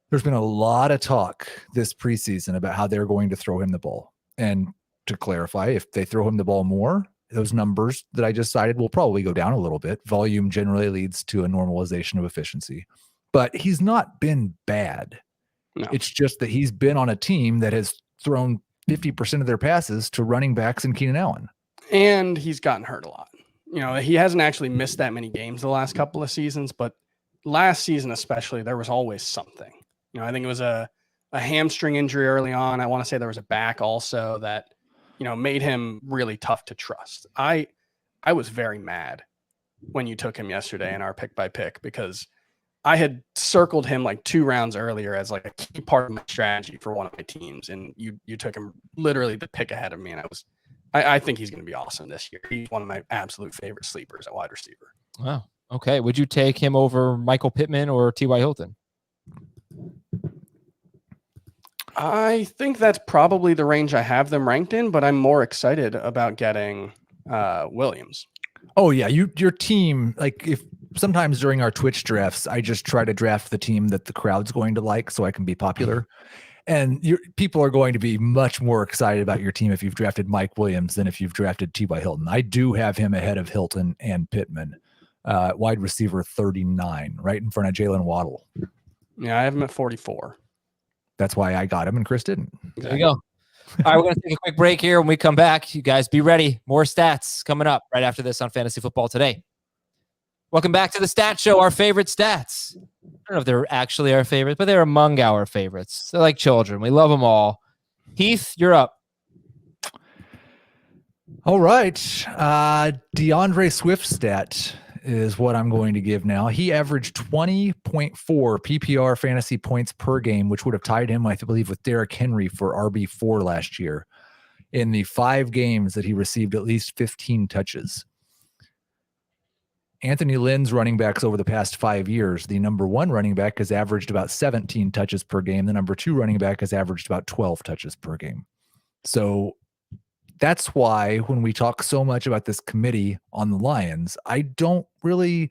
Speaker 3: There's been a lot of talk this preseason about how they're going to throw him the ball. And to clarify, if they throw him the ball more, those numbers that I just cited will probably go down a little bit. Volume generally leads to a normalization of efficiency, but he's not been bad.
Speaker 2: No.
Speaker 3: It's just that he's been on a team that has thrown 50% of their passes to running backs and Keenan Allen.
Speaker 2: And he's gotten hurt a lot. You know, he hasn't actually missed that many games the last couple of seasons, but last season especially, there was always something. You know, I think it was a hamstring injury early on. I want to say there was a back also that, you know, made him really tough to trust. I was very mad when you took him yesterday in our pick by pick, because I had circled him like 2 rounds earlier as like a key part of my strategy for one of my teams. And you took him literally the pick ahead of me. And I think he's going to be awesome this year. He's one of my absolute favorite sleepers at wide receiver.
Speaker 1: Wow. Okay. Would you take him over Michael Pittman or T.Y. Hilton?
Speaker 2: I think that's probably the range I have them ranked in, but I'm more excited about getting Williams.
Speaker 3: Oh yeah, your team, like, if sometimes during our Twitch drafts, I just try to draft the team that the crowd's going to like so I can be popular. And people are going to be much more excited about your team if you've drafted Mike Williams than if you've drafted T.Y. Hilton. I do have him ahead of Hilton and Pittman, wide receiver 39, right in front of Jalen Waddle.
Speaker 2: Yeah, I have him at 44.
Speaker 3: That's why I got him and Chris didn't.
Speaker 1: There you go. All right, we're going to take a quick break here. When we come back, you guys be ready. More stats coming up right after this on Fantasy Football Today. Welcome back to the Stat Show, our favorite stats. I don't know if they're actually our favorites, but they're among our favorites. They're like children. We love them all. Heath, you're up.
Speaker 3: All right. DeAndre Swift stat is what I'm going to give now. He averaged 20.4 PPR fantasy points per game, which would have tied him, I believe, with Derrick Henry for RB4 last year in the 5 games that he received at least 15 touches. Anthony Lynn's running backs over the past 5 years, the number 1 running back has averaged about 17 touches per game. The number 2 running back has averaged about 12 touches per game. So that's why when we talk so much about this committee on the Lions, I don't really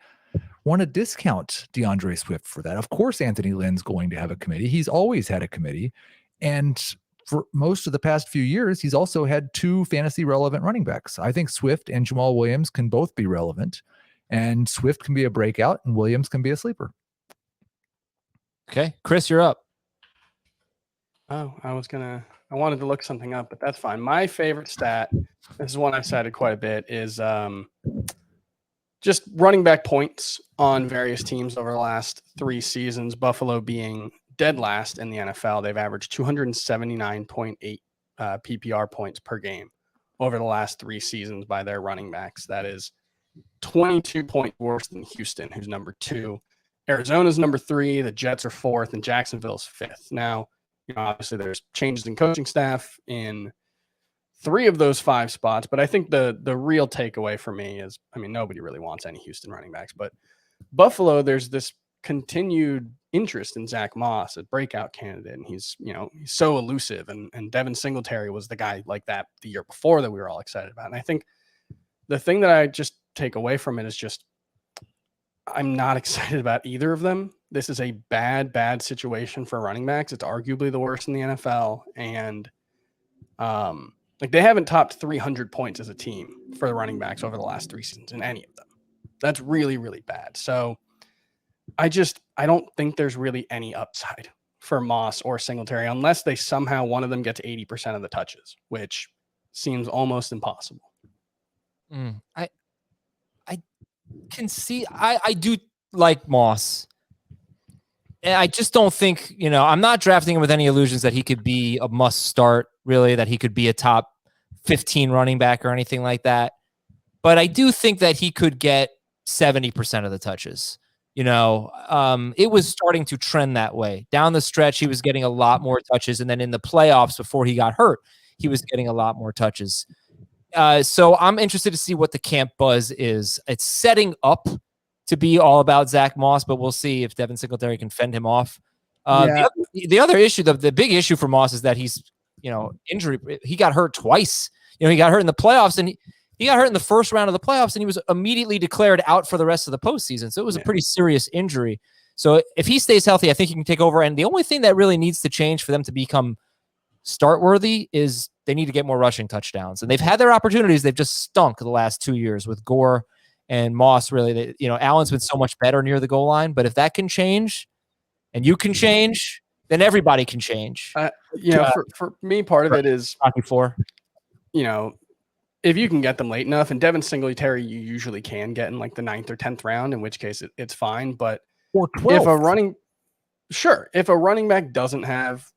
Speaker 3: want to discount DeAndre Swift for that. Of course, Anthony Lynn's going to have a committee. He's always had a committee. And for most of the past few years, he's also had 2 fantasy relevant running backs. I think Swift and Jamal Williams can both be relevant. And Swift can be a breakout and Williams can be a sleeper.
Speaker 1: Okay. Chris, you're up.
Speaker 2: Oh, I wanted to look something up, but that's fine. My favorite stat, this is one I've cited quite a bit, is just running back points on various teams over the last 3 seasons. Buffalo being dead last in the NFL. They've averaged 279.8 PPR points per game over the last 3 seasons by their running backs. That is 22 points worse than Houston, who's number 2. Arizona's number 3. The Jets are 4th, and Jacksonville's 5th. Now, you know, obviously there's changes in coaching staff in 3 of those 5 spots, but I think the real takeaway for me is, I mean, nobody really wants any Houston running backs, but Buffalo, there's this continued interest in Zach Moss, a breakout candidate, and he's so elusive, and Devin Singletary was the guy like that the year before that we were all excited about. And I think the thing that I just take away from it is just, I'm not excited about either of them. This is a bad situation for running backs. It's arguably the worst in the NFL. And like, they haven't topped 300 points as a team for the running backs over the last 3 seasons in any of them. That's really, really bad. So I don't think there's really any upside for Moss or Singletary unless they somehow, one of them gets 80% of the touches, which seems almost impossible.
Speaker 1: I can see, I do like Moss. And I just don't think, I'm not drafting him with any illusions that he could be a must start, really, that he could be a top 15 running back or anything like that. But I do think that he could get 70% of the touches. It was starting to trend that way. Down the stretch, he was getting a lot more touches. And then in the playoffs, before he got hurt, he was getting a lot more touches. So I'm interested to see what the camp buzz is. It's setting up to be all about Zach Moss, but we'll see if Devin Singletary can fend him off. The other issue, the big issue for Moss is that he's, injury. He got hurt twice. He got hurt in the playoffs, and he got hurt in the first round of the playoffs, and he was immediately declared out for the rest of the postseason. So it was a pretty serious injury. So if he stays healthy, I think he can take over. And the only thing that really needs to change for them to become start worthy is they need to get more rushing touchdowns. And they've had their opportunities. They've just stunk the last 2 years with Gore and Moss. Really, Allen's been so much better near the goal line. But if that can change and you can change, then everybody can change.
Speaker 2: For me, part of it is
Speaker 1: Rocky 4.
Speaker 2: If you can get them late enough, and Devin Singletary, you usually can get in like the 9th or 10th round, in which case it's fine. But if a running back doesn't have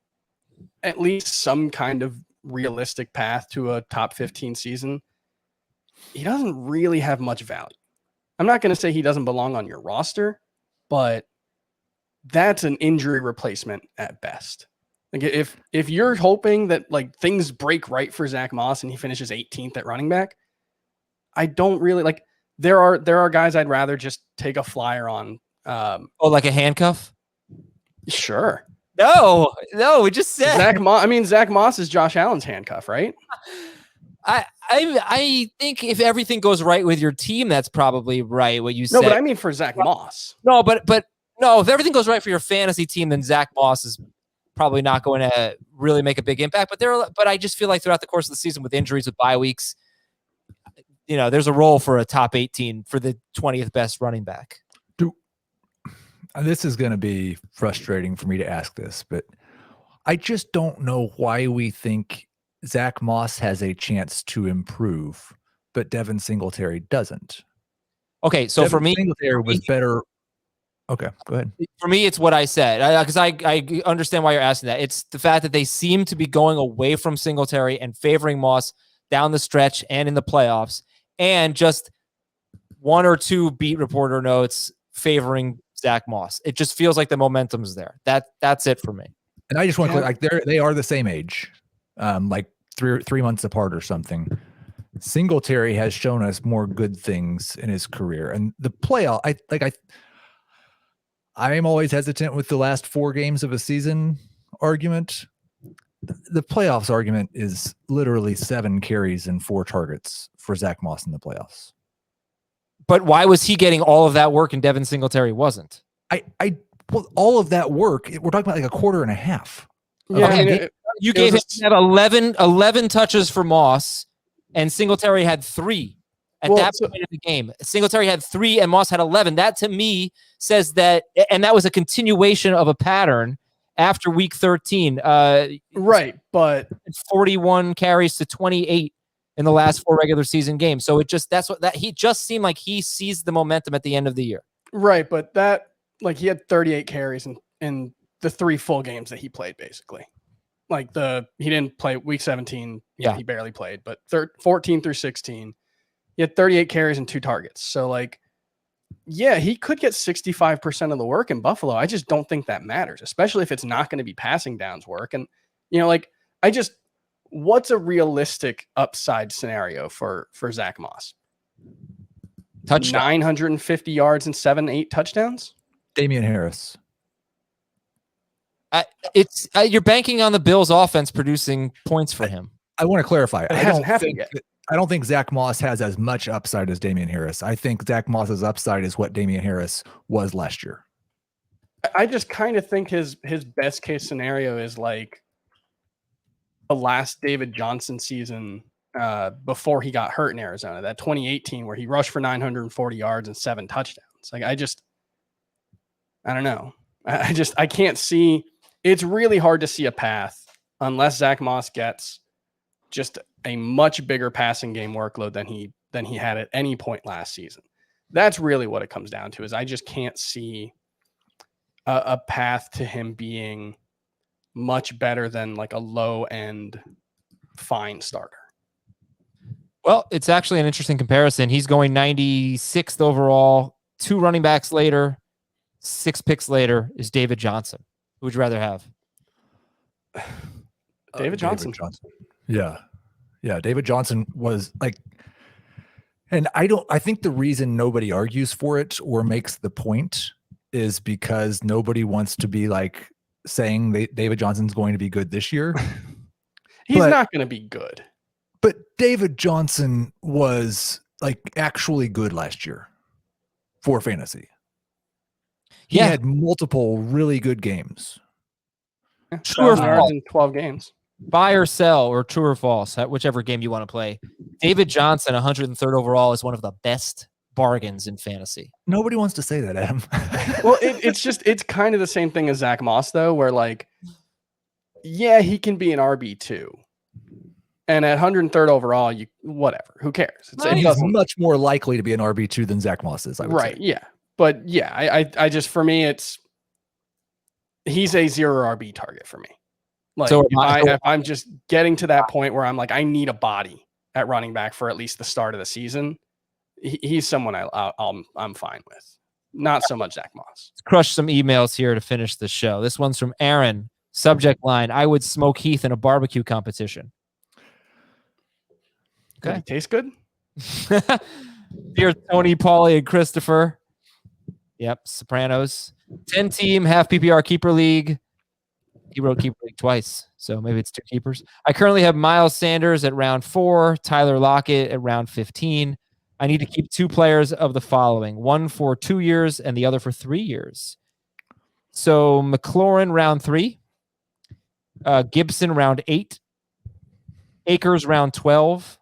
Speaker 2: at least some kind of realistic path to a top 15 season, he doesn't really have much value. I'm not going to say he doesn't belong on your roster, but that's an injury replacement at best. Like if you're hoping that like things break right for Zach Moss and he finishes 18th at running back, I don't really like. There are guys I'd rather just take a flyer on.
Speaker 1: Like a handcuff?
Speaker 2: Sure.
Speaker 1: No, we just said
Speaker 2: Zach Moss is Josh Allen's handcuff, right?
Speaker 1: I think if everything goes right with your team, that's probably right. What you said.
Speaker 2: No, but I mean for Zach Moss.
Speaker 1: No, but no, if everything goes right for your fantasy team, then Zach Moss is probably not going to really make a big impact. But I just feel like throughout the course of the season with injuries, with bye weeks, there's a role for a top 18 for the 20th best running back.
Speaker 3: This is going to be frustrating for me to ask this, but I just don't know why we think Zach Moss has a chance to improve, but Devin Singletary doesn't.
Speaker 1: Okay, so
Speaker 3: Devin
Speaker 1: for me,
Speaker 3: Singletary was better. Okay, go ahead. For
Speaker 1: me, it's what I said, because I understand why you're asking that. It's the fact that they seem to be going away from Singletary and favoring Moss down the stretch and in the playoffs, and just one or two beat reporter notes favoring Zach Moss. It just feels like the momentum's there. That's it for me.
Speaker 3: And I just want to like they are the same age, like three months apart or something. Singletary has shown us more good things in his career, and the playoff. I am always hesitant with the last 4 games of a season argument. The playoffs argument is literally 7 carries and 4 targets for Zach Moss in the playoffs.
Speaker 1: But why was he getting all of that work and Devin Singletary wasn't?
Speaker 3: Well, all of that work, we're talking about like a quarter and a half.
Speaker 1: Yeah, okay. You gave him 11 touches for Moss, and Singletary had 3 at that point in the game. Singletary had 3 and Moss had 11. That to me says that, and that was a continuation of a pattern after week 13.
Speaker 2: Right, but
Speaker 1: 41 carries to 28 in the last 4 regular season games. So he just seemed like he seized the momentum at the end of the year.
Speaker 2: Right, but he had 38 carries in the 3 full games that he played, basically. He didn't play week 17. Yeah, he barely played, but 14 through 16, he had 38 carries and 2 targets. So he could get 65% of the work in Buffalo. I just don't think that matters, especially if it's not going to be passing downs work. And, what's a realistic upside scenario for Zach Moss?
Speaker 1: Touchdown.
Speaker 2: 950 yards and 7-8 touchdowns?
Speaker 3: Damian Harris.
Speaker 1: You're banking on the Bills offense producing points for him.
Speaker 3: I want to clarify.
Speaker 2: It hasn't happened yet.
Speaker 3: I don't think Zach Moss has as much upside as Damian Harris. I think Zach Moss's upside is what Damian Harris was last year.
Speaker 2: I just kind of think his best case scenario is like the last David Johnson season before he got hurt in Arizona, that 2018 where he rushed for 940 yards and 7 touchdowns. I don't know. I can't see. It's really hard to see a path unless Zach Moss gets just a much bigger passing game workload than he had at any point last season. That's really what it comes down to, is I just can't see a path to him being much better than like a low end fine starter.
Speaker 1: Well, it's actually an interesting comparison. He's going 96th overall, 2 running backs later, 6 picks later is David Johnson. Who would you rather have?
Speaker 2: David Johnson.
Speaker 3: Yeah. David Johnson was and I think the reason nobody argues for it or makes the point is because nobody wants to be saying David Johnson's going to be good this year.
Speaker 2: He's not going to be good.
Speaker 3: But David Johnson was actually good last year for fantasy. He had multiple really good games.
Speaker 2: Sure, yards in 12 games.
Speaker 1: Buy or sell, or true or false, whichever game you want to play. David Johnson, 103rd overall, is one of the best bargains in fantasy.
Speaker 3: Nobody wants to say that, Adam.
Speaker 2: Well, it's kind of the same thing as Zach Moss, though, where like, yeah, he can be an RB2. And at 103rd overall, whatever, who cares?
Speaker 3: He's much more likely to be an RB2 than Zach Moss is, I would say.
Speaker 2: Yeah. But yeah, I just, for me, he's a 0 RB target for me. Like, so if I'm just getting to that point where I'm like, I need a body at running back for at least the start of the season, he's someone I'm fine with. Not so much Zach Moss.
Speaker 1: Let's crush some emails here to finish the show. This one's from Aaron. Subject line: I would smoke Heath in a barbecue competition.
Speaker 2: Okay. Does he taste good?
Speaker 1: Dear Tony, Paulie, and Christopher. Yep, Sopranos. 10-team, half PPR keeper league. He wrote keeper league twice, so maybe it's 2 keepers. I currently have Miles Sanders at round 4, Tyler Lockett at round 15. I need to keep 2 players of the following: one for 2 years and the other for 3 years. So McLaurin round 3, Gibson round 8, Akers round 12,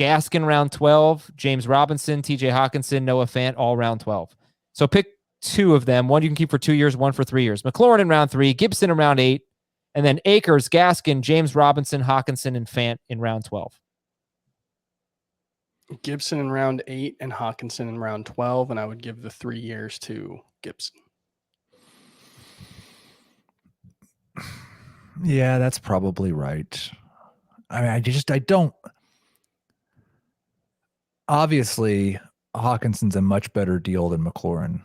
Speaker 1: Gaskin round 12, James Robinson, TJ Hawkinson, Noah Fant, all round 12. So pick 2 of them. One you can keep for 2 years, one for 3 years. McLaurin in round 3, Gibson in round 8, and then Akers, Gaskin, James Robinson, Hawkinson, and Fant in round 12.
Speaker 2: Gibson in round 8 and Hawkinson in round 12, and I would give the 3 years to Gibson.
Speaker 3: Yeah, that's probably right. I mean, I don't. Obviously, Hawkinson's a much better deal than McLaurin.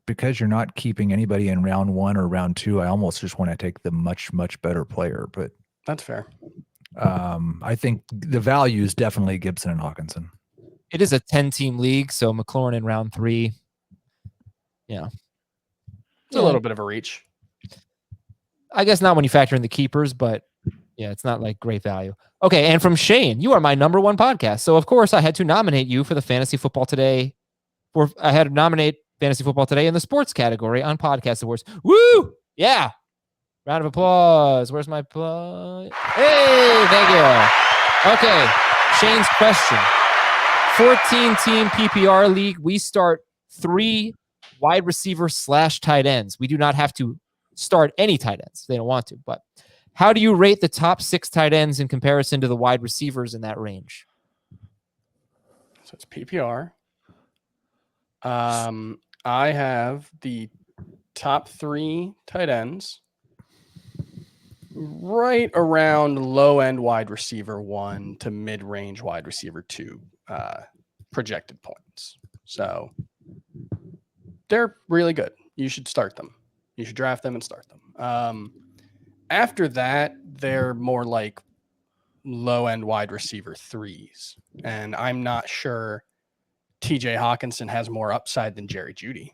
Speaker 3: Because you're not keeping anybody in round 1 or round 2, I almost just want to take the much, much better player. But
Speaker 2: that's fair.
Speaker 3: I think the value is definitely Gibson and Hawkinson.
Speaker 1: It is a 10-team league, so McLaurin in round 3. Yeah.
Speaker 2: It's a little bit of a reach.
Speaker 1: I guess not when you factor in the keepers, but yeah, it's not like great value. Okay, and from Shane, you are my number 1 podcast. So, of course, I had to nominate you for the Fantasy Football Today. I had to nominate Fantasy Football Today in the sports category on Podcast Awards. Woo! Yeah. Round of applause. Where's my applause? Hey, thank you. Okay, Shane's question. 14-team PPR league. We start 3 wide receivers / tight ends. We do not have to start any tight ends. They don't want to, but how do you rate the top 6 tight ends in comparison to the wide receivers in that range?
Speaker 2: So it's PPR. I have the top 3 tight ends right around low-end wide receiver 1 to mid-range wide receiver 2 projected points. So they're really good. You should start them. You should draft them and start them. After that, they're more like low-end wide receiver 3s. And I'm not sure TJ Hawkinson has more upside than Jerry Jeudy,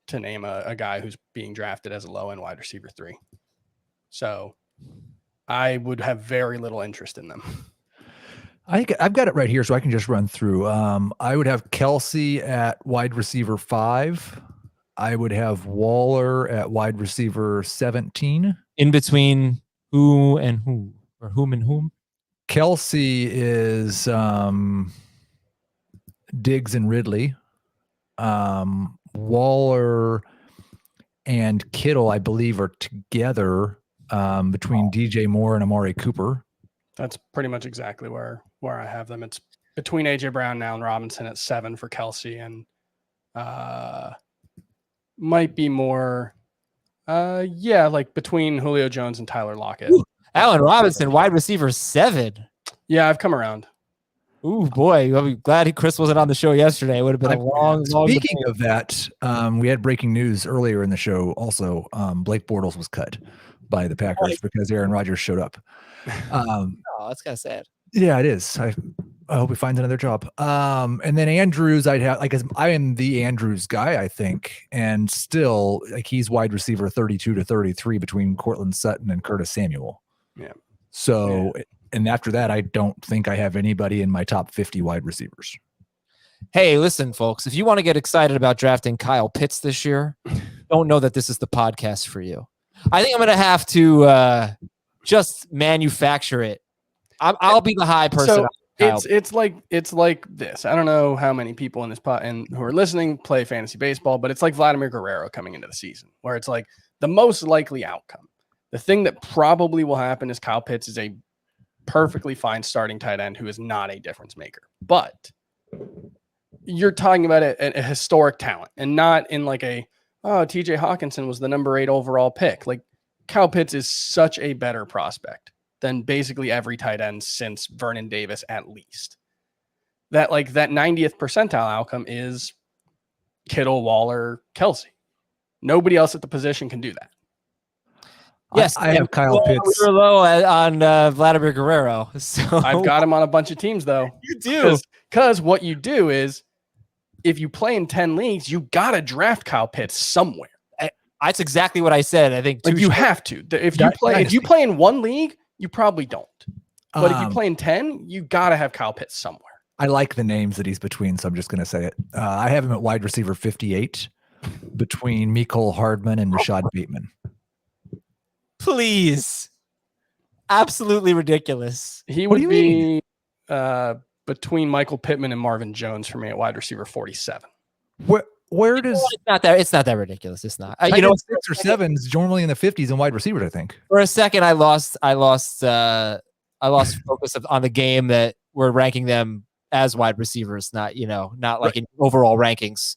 Speaker 2: to name a guy who's being drafted as a low-end wide receiver 3. So I would have very little interest in them.
Speaker 3: I've got it right here, so I can just run through. I would have Kelsey at wide receiver 5. I would have Waller at wide receiver 17.
Speaker 1: In between who and who, or whom and whom?
Speaker 3: Kelsey is Diggs and Ridley. Waller and Kittle, I believe, are together between DJ Moore and Amari Cooper.
Speaker 2: That's pretty much exactly where I have them. It's between AJ Brown now and Robinson at 7 for Kelsey, and might be more like between Julio Jones and Tyler Lockett.
Speaker 1: Ooh, Allen Robinson, wide receiver 7.
Speaker 2: Yeah, I've come around.
Speaker 1: Ooh, boy. I'm glad Chris wasn't on the show yesterday. It would have been a long
Speaker 3: Speaking of that, we had breaking news earlier in the show. Also, Blake Bortles was cut by the Packers because Aaron Rodgers showed up.
Speaker 1: Oh, that's kind of sad.
Speaker 3: Yeah, it is. I hope he finds another job. And then Andrews, I am the Andrews guy, I think. And still, like, he's wide receiver 32 to 33 between Cortland Sutton and Curtis Samuel.
Speaker 2: Yeah.
Speaker 3: So, and after that, I don't think I have anybody in my top 50 wide receivers.
Speaker 1: Hey, listen, folks, if you want to get excited about drafting Kyle Pitts this year, don't know that this is the podcast for you. I think I'm going to have to just manufacture it. I'll be the high person.
Speaker 2: So it's like this. I don't know how many people in this pot and who are listening play fantasy baseball, but it's like Vladimir Guerrero coming into the season, where it's like the most likely outcome. The thing that probably will happen is Kyle Pitts is a perfectly fine starting tight end who is not a difference maker. But you're talking about a historic talent and not in like TJ Hawkinson was the number 8 overall pick. Like Kyle Pitts is such a better prospect than basically every tight end since Vernon Davis, at least. That 90th percentile outcome is Kittle, Waller, Kelsey. Nobody else at the position can do that.
Speaker 1: Yes,
Speaker 3: I have Kyle Pitts.
Speaker 1: We're low on Vladimir Guerrero. So
Speaker 2: I've got him on a bunch of teams, though.
Speaker 1: You do.
Speaker 2: Because what you do is, if you play in 10 leagues, you got to draft Kyle Pitts somewhere.
Speaker 1: That's exactly what I said. I think
Speaker 2: you have to. If you play in one league, you probably don't. But if you play in 10, you got to have Kyle Pitts somewhere.
Speaker 3: I like the names that he's between, so I'm just going to say it. I have him at wide receiver 58 between Mecole Hardman and Rashad Bateman.
Speaker 1: Please. Absolutely ridiculous.
Speaker 2: He would be between Michael Pittman and Marvin Jones for me at wide receiver 47.
Speaker 3: Where does
Speaker 1: it's not that ridiculous. It's not.
Speaker 3: 6 or 7s normally in the 50s in wide receivers, I think.
Speaker 1: For a second I lost focus on the game that we're ranking them as wide receivers, not like in overall rankings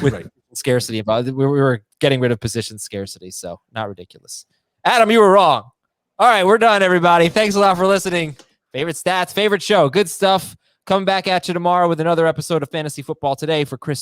Speaker 1: with scarcity involved. We were getting rid of position scarcity, so not ridiculous. Adam, you were wrong. All right, we're done, everybody. Thanks a lot for listening. Favorite stats, favorite show, good stuff. Coming back at you tomorrow with another episode of Fantasy Football Today. For Chris